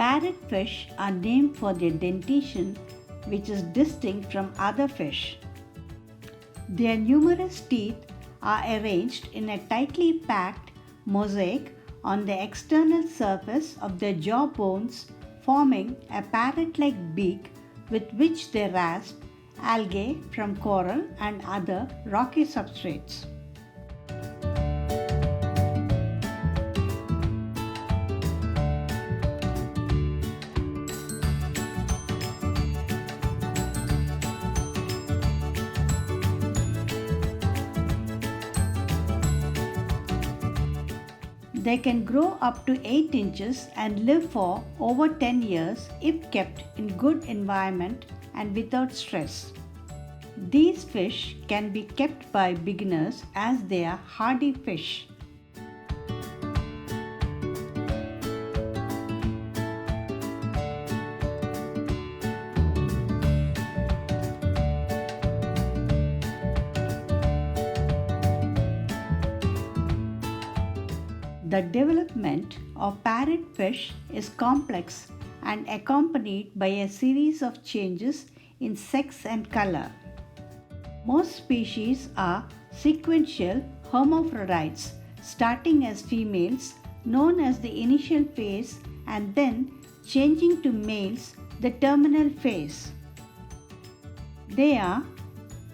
Parrotfish are named for their dentition, which is distinct from other fish. Their numerous teeth are arranged in a tightly packed mosaic on the external surface of their jaw bones, forming a parrot-like beak with which they rasp algae from coral and other rocky substrates. They can grow up to 8 inches and live for over 10 years if kept in good environment and without stress. These fish can be kept by beginners as they are hardy fish. The development of parrotfish is complex and accompanied by a series of changes in sex and color. Most species are sequential hermaphrodites, starting as females, known as the initial phase, and then changing to males, the terminal phase. They are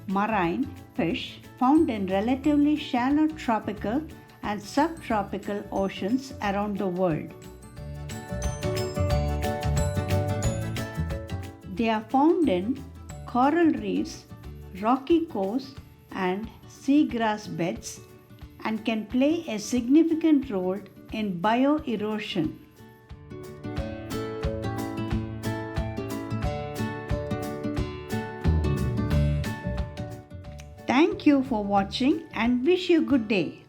marine fish found in relatively shallow tropical and subtropical oceans around the world. They are found in coral reefs, rocky coasts, and seagrass beds and can play a significant role in bioerosion. Thank you for watching and wish you a good day.